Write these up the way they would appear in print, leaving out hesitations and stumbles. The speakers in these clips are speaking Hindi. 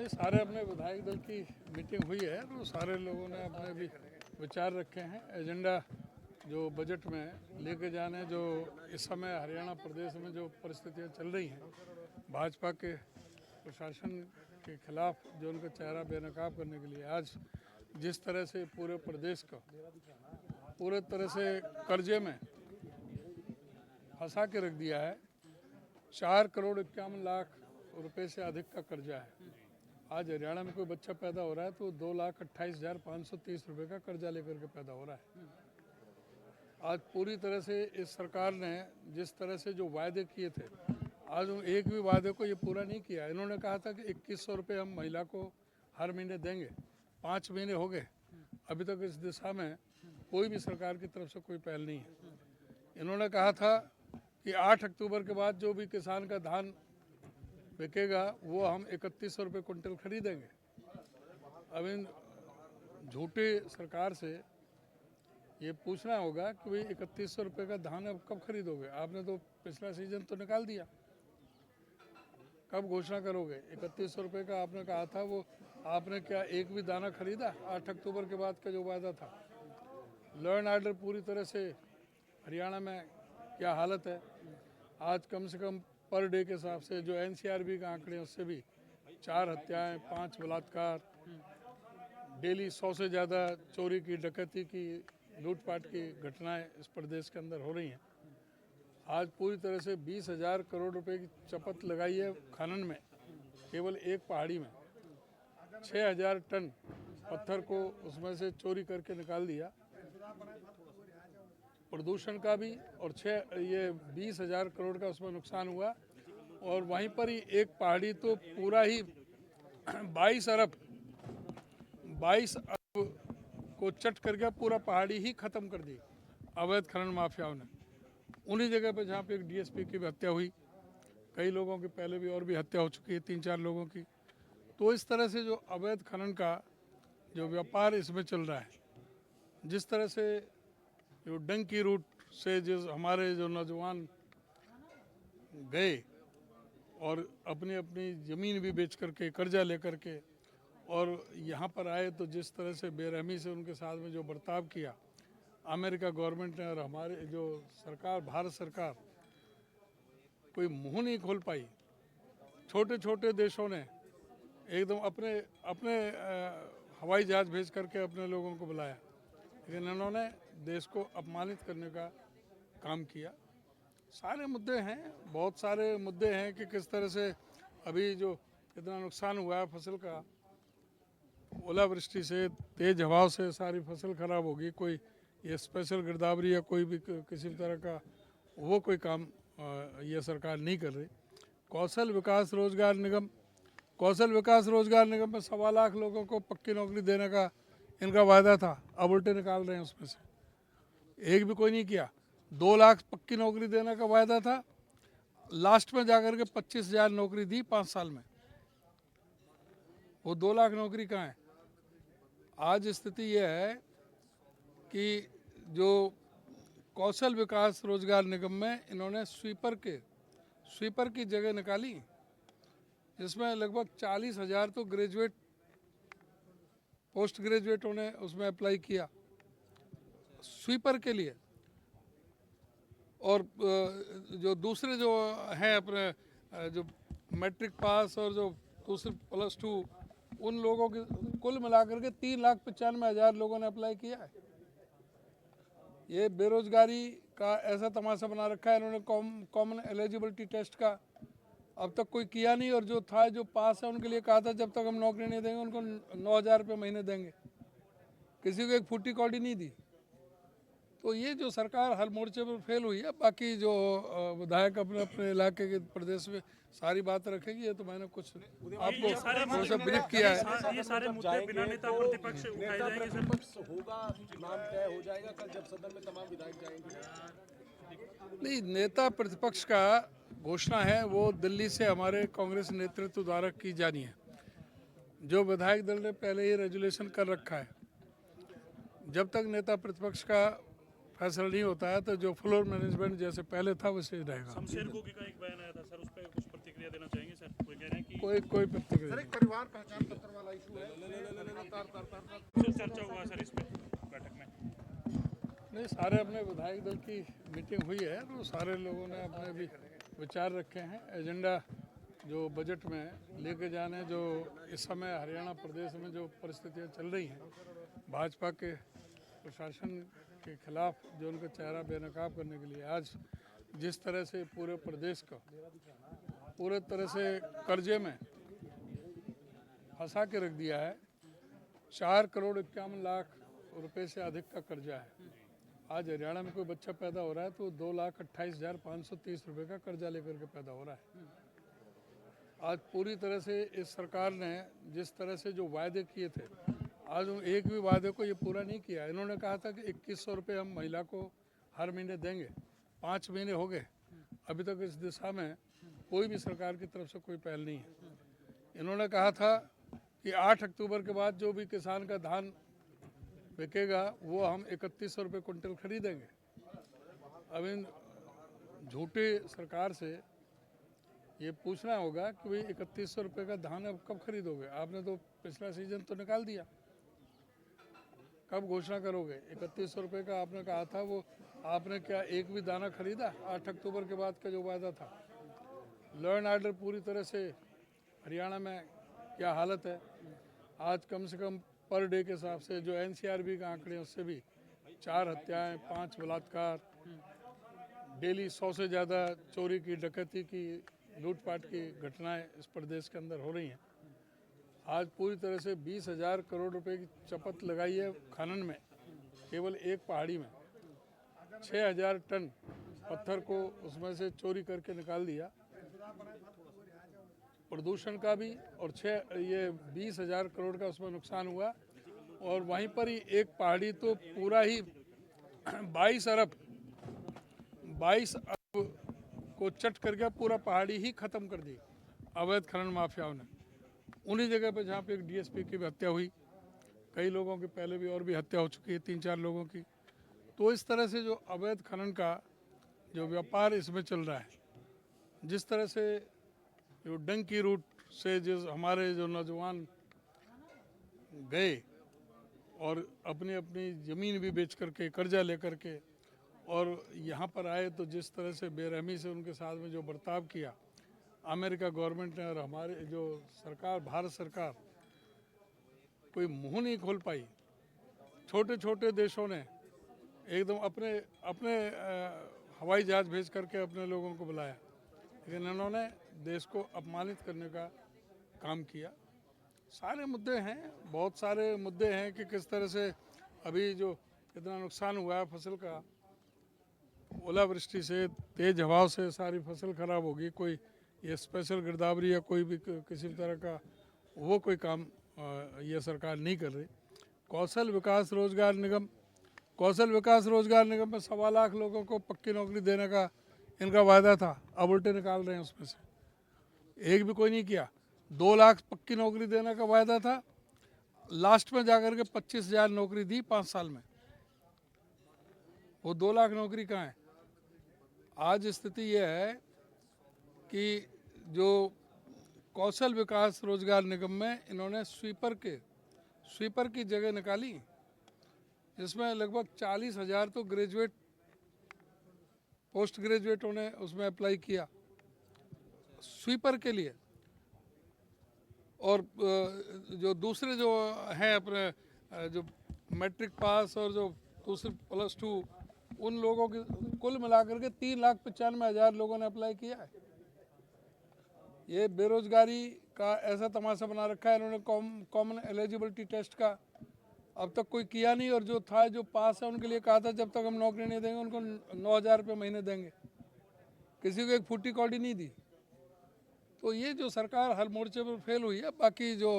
नहीं, सारे अपने विधायक दल की मीटिंग हुई है तो सारे लोगों ने अपने भी विचार रखे हैं। एजेंडा जो बजट में लेके जाने, जो इस समय हरियाणा प्रदेश में जो परिस्थितियां चल रही हैं, भाजपा के प्रशासन के खिलाफ जो उनका चेहरा बेनकाब करने के लिए आज जिस तरह से पूरे प्रदेश का पूरे तरह से कर्जे में फंसा के रख दिया है। 4,51,00,000 रुपए से अधिक का कर्जा है। आज हरियाणा में कोई बच्चा पैदा हो रहा है तो 2,28,530 रुपये का कर्जा लेकर के पैदा हो रहा है। आज पूरी तरह से इस सरकार ने जिस तरह से जो वायदे किए थे, आज एक भी वायदे को ये पूरा नहीं किया। इन्होंने कहा था कि 2,100 रुपये हम महिला को हर महीने देंगे। 5 महीने हो गए, अभी तक इस दिशा में कोई भी सरकार की तरफ से कोई पहल नहीं है। इन्होंने कहा था कि 8 अक्टूबर के बाद जो भी किसान का धान बिकेगा वो हम 3,100 रुपये कुंटल खरीदेंगे। अब इन झूठी सरकार से ये पूछना होगा कि भाई 3,100 रुपये का धान अब कब खरीदोगे? आपने तो पिछला सीजन तो निकाल दिया, कब घोषणा करोगे? 3,100 रुपये का आपने कहा था, वो आपने क्या एक भी दाना खरीदा? 8 अक्टूबर के बाद का जो वादा था। लॉ एंड ऑर्डर पूरी तरह से हरियाणा में क्या हालत है। आज कम से कम पर डे के हिसाब से जो NCRB का आंकड़े उससे भी 4 हत्याएं, 5 बलात्कार, डेली 100 से ज़्यादा चोरी की, डकैती की, लूटपाट की घटनाएं इस प्रदेश के अंदर हो रही हैं। आज पूरी तरह से 20,000 करोड़ रुपए की चपत लगाई है खनन में, केवल एक पहाड़ी में 6,000 टन पत्थर को उसमें से चोरी करके निकाल दिया। प्रदूषण का भी और 20,000 करोड़ का उसमें नुकसान हुआ। और वहीं पर ही एक पहाड़ी तो पूरा ही 22 अरब को चट करके पूरा पहाड़ी ही खत्म कर दी अवैध खनन माफियाओं ने। उन्हीं जगह पे जहाँ पे एक DSP की भी हत्या हुई, कई लोगों की पहले भी और भी हत्या हो चुकी है, 3-4 लोगों की। तो इस तरह से जो अवैध खनन का जो व्यापार इसमें चल रहा है, जिस तरह से जो डंकी रूट से जो हमारे जो नौजवान गए और अपनी अपनी ज़मीन भी बेच करके, कर्जा लेकर के और यहाँ पर आए, तो जिस तरह से बेरहमी से उनके साथ में जो बर्ताव किया अमेरिका गवर्नमेंट ने और हमारे जो सरकार, भारत सरकार, कोई मुंह नहीं खोल पाई। छोटे छोटे देशों ने एकदम अपने अपने हवाई जहाज़ भेज करके अपने लोगों को बुलाया, लेकिन इन्होंने देश को अपमानित करने का काम किया। सारे मुद्दे हैं, बहुत सारे मुद्दे हैं कि किस तरह से अभी जो इतना नुकसान हुआ है फसल का, ओलावृष्टि से, तेज हवाओं से सारी फसल खराब होगी। कोई ये स्पेशल गिरदावरी या कोई भी किसी भी तरह का वो कोई काम ये सरकार नहीं कर रही। कौशल विकास रोजगार निगम में 1.25 लाख लोगों को पक्की नौकरी देने का इनका वायदा था, अब उल्टे निकाल रहे हैं उसमें से। एक भी कोई नहीं किया। 2 लाख पक्की नौकरी देने का वायदा था, लास्ट में जाकर के 25,000 नौकरी दी 5 साल में। वो 2 लाख नौकरी कहाँ है? आज स्थिति यह है कि जो कौशल विकास रोजगार निगम में इन्होंने स्वीपर की जगह निकाली, जिसमें लगभग 40,000 तो ग्रेजुएट, पोस्ट ग्रेजुएटों ने उसमें अप्लाई किया स्वीपर के लिए। और जो दूसरे जो हैं अपने जो मैट्रिक पास और जो दूसरे +2, उन लोगों की कुल मिलाकर के 3,95,000 लोगों ने अप्लाई किया है। ये बेरोजगारी का ऐसा तमाशा बना रखा है इन्होंने। कॉमन एलिजिबिलिटी टेस्ट का अब तक कोई किया नहीं, और जो था, जो पास है, उनके लिए कहा था जब तक हम नौकरी नहीं देंगे उनको 9,000 रुपये महीने देंगे। किसी को एक फूटी कौड़ी नहीं दी। तो ये जो सरकार हर मोर्चे पर फेल हुई है। बाकी जो विधायक अपने अपने इलाके के प्रदेश में सारी बात रखेगी। ये तो मैंने कुछ आपको थोड़ा सा ब्रीफ किया है। ये सारे मुद्दे बिना नेता प्रतिपक्ष उठाए जाएंगे सर? होगा, नाम तय हो जाएगा कल जब सदन में तमाम विधायक जाएंगे? नहीं, नेता प्रतिपक्ष का घोषणा है वो दिल्ली से हमारे कांग्रेस नेतृत्व द्वारा की जानी है। जो विधायक दल ने पहले ही रेजुलेशन कर रखा है, जब तक नेता प्रतिपक्ष का फैसला नहीं होता है तो जो फ्लोर मैनेजमेंट जैसे पहले था वैसे ही रहेगा। शमशेर गोगी का एक बयान आया था सर, उस पर कुछ प्रतिक्रिया देना चाहेंगे सर? कोई कह रहे हैं कि कोई प्रतिक्रिया नहीं। परिवार पहचान पत्र वाला इशू है चर्चा हुआ सर इस पे बैठक में? नहीं, सारे अपने विधायक दल की मीटिंग हुई है तो सारे लोगों ने अपने भी विचार रखे हैं। एजेंडा जो बजट में लेके जाने, जो इस समय हरियाणा प्रदेश में जो परिस्थितियां चल रही हैं, भाजपा के प्रशासन के खिलाफ जो उनका चेहरा बेनकाब करने के लिए आज जिस तरह से पूरे प्रदेश को पूरे तरह से कर्जे में फंसा के रख दिया है। 4,51,00,000 रुपए से अधिक का कर्जा है। आज हरियाणा में कोई बच्चा पैदा हो रहा है तो 2,28,530 रुपए का कर्जा लेकर के पैदा हो रहा है। आज पूरी तरह से इस सरकार ने जिस तरह से जो वायदे किए थे, आज उन एक भी वायदे को ये पूरा नहीं किया। इन्होंने कहा था कि 2,100 रुपये हम महिला को हर महीने देंगे। 5 महीने हो गए, अभी तक इस दिशा में कोई भी सरकार की तरफ से कोई पहल नहीं है। इन्होंने कहा था कि 8 अक्टूबर के बाद जो भी किसान का धान बिकेगा वो हम 3,100 रुपये कुंटल खरीदेंगे। अब इन झूठी सरकार से ये पूछना होगा कि भाई 3,100 रुपये का धान अब कब खरीदोगे? आपने तो पिछला सीजन तो निकाल दिया, कब घोषणा करोगे? 3,100 रुपये का आपने कहा था, वो आपने क्या एक भी दाना खरीदा? 8 अक्टूबर के बाद का जो वायदा था। लॉ एंड ऑर्डर पूरी तरह से हरियाणा में क्या हालत है। आज कम से कम पर डे के हिसाब से जो NCRB का आंकड़े उससे भी 4 हत्याएं, 5 बलात्कार, डेली 100 से ज़्यादा चोरी की, डकैती की, लूटपाट की घटनाएं इस प्रदेश के अंदर हो रही हैं। आज पूरी तरह से 20,000 करोड़ रुपए की चपत लगाई है खनन में, केवल एक पहाड़ी में 6,000 टन पत्थर को उसमें से चोरी करके निकाल दिया। प्रदूषण का भी और 20,000 करोड़ का उसमें नुकसान हुआ। और वहीं पर ही एक पहाड़ी तो पूरा ही 22 अरब को चट करके पूरा पहाड़ी ही खत्म कर दी अवैध खनन माफियाओं ने। उन्हीं जगह पे जहाँ पे एक DSP की भी हत्या हुई, कई लोगों की पहले भी और भी हत्या हो चुकी है, 3-4 लोगों की। तो इस तरह से जो अवैध खनन का जो व्यापार इसमें चल रहा है, जिस तरह से जो डंकी रूट से जिस हमारे जो नौजवान गए और अपनी अपनी ज़मीन भी बेच करके कर्जा ले करके और यहाँ पर आए, तो जिस तरह से बेरहमी से उनके साथ में जो बर्ताव किया अमेरिका गवर्नमेंट ने और हमारे जो सरकार, भारत सरकार, कोई मुंह नहीं खोल पाई। छोटे छोटे देशों ने एकदम अपने हवाई जहाज़ भेज करके अपने लोगों को बुलाया, लेकिन इन्होंने देश को अपमानित करने का काम किया। सारे मुद्दे हैं, बहुत सारे मुद्दे हैं कि किस तरह से अभी जो इतना नुकसान हुआ है फसल का, ओलावृष्टि से, तेज हवाओं से सारी फसल खराब होगी। कोई ये स्पेशल गिरदावरी या कोई भी किसी भी तरह का वो कोई काम ये सरकार नहीं कर रही। कौशल विकास रोजगार निगम में 1.25 लाख लोगों को पक्की नौकरी देने का इनका वायदा था, अब उल्टे निकाल रहे हैं उसमें से। एक भी कोई नहीं किया। 2 लाख पक्की नौकरी देने का वायदा था, लास्ट में जाकर के 25,000 नौकरी दी 5 साल में। वो 2 लाख नौकरी कहाँ है? आज स्थिति यह है कि जो कौशल विकास रोजगार निगम में इन्होंने स्वीपर की जगह निकाली, जिसमें लगभग 40,000 तो ग्रेजुएट, पोस्ट ग्रेजुएटों ने उसमें अप्लाई किया स्वीपर के लिए। और जो दूसरे जो हैं अपने जो मैट्रिक पास और जो दूसरे +2, उन लोगों की कुल मिलाकर के 3,95,000 लोगों ने अप्लाई किया है। ये बेरोजगारी का ऐसा तमाशा बना रखा है इन्होंने कॉमन एलिजिबिलिटी टेस्ट का अब तक कोई किया नहीं। और जो था, जो पास है, उनके लिए कहा था जब तक हम नौकरी नहीं देंगे उनको 9,000 रुपये महीने देंगे। किसी को एक फूटी कौड़ी नहीं दी। तो ये जो सरकार हर मोर्चे पर फेल हुई है। बाकी जो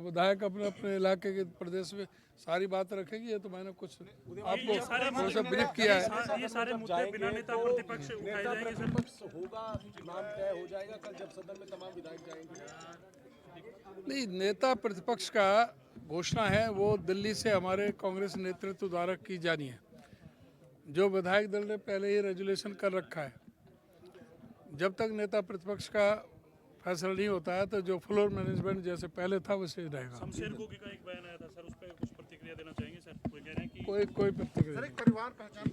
विधायक अपने अपने इलाके के प्रदेश में सारी बात रखेगी, ये तो मैंने कुछ आपको थोड़ा सा ब्रीफ किया है। ये सारे मुद्दे बिना नेता प्रतिपक्ष उठाए जाएंगे सर? होगा, नाम तय हो जाएगा कल जब सदन में तमाम विधायक जाएंगे। नहीं, नेता प्रतिपक्ष का घोषणा है वो दिल्ली से हमारे कांग्रेस नेतृत्व द्वारा की जानी है। जो विधायक दल ने पहले ही रेजुलेशन कर रखा है, जब तक नेता प्रतिपक्ष का फैसला नहीं होता है तो जो फ्लोर मैनेजमेंट जैसे पहले था वैसे ही रहेगा। शमशेर गोगी का एक बयान आया था सर, उस पर कुछ प्रतिक्रिया देना चाहेंगे सर? कोई कह रहे हैं कि कोई प्रतिक्रिया सर नहीं। एक परिवार पहचान